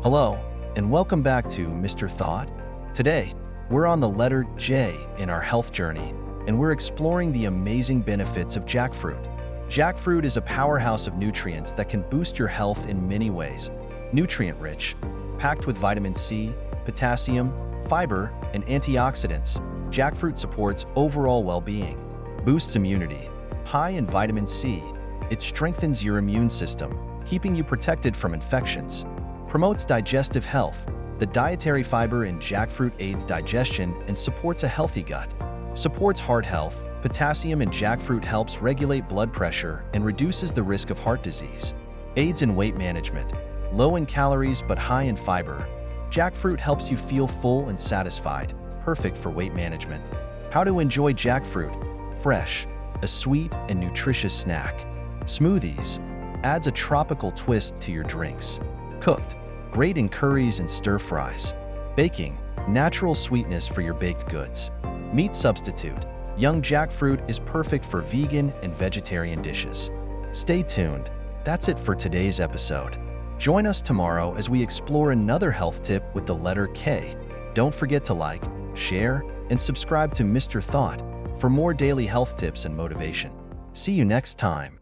Hello, and welcome back to Mr. Thought. Today, we're on the letter J in our health journey, and we're exploring the amazing benefits of jackfruit. Jackfruit is a powerhouse of nutrients that can boost your health in many ways. Nutrient-rich, packed with vitamin C, potassium, fiber, and antioxidants, jackfruit supports overall well-being, boosts immunity. High in vitamin C, it strengthens your immune system, keeping you protected from infections. Promotes digestive health. The dietary fiber in jackfruit aids digestion and supports a healthy gut. Supports heart health. Potassium in jackfruit helps regulate blood pressure and reduces the risk of heart disease. Aids in weight management. Low in calories but high in fiber. Jackfruit helps you feel full and satisfied, perfect for weight management. How to enjoy jackfruit? Fresh, a sweet and nutritious snack. Smoothies, adds a tropical twist to your drinks. Cooked, great in curries and stir-fries. Baking, natural sweetness for your baked goods. Meat substitute, young jackfruit is perfect for vegan and vegetarian dishes. Stay tuned. That's it for today's episode. Join us tomorrow as we explore another health tip with the letter K. Don't forget to like, share, and subscribe to Mr. Thought for more daily health tips and motivation. See you next time.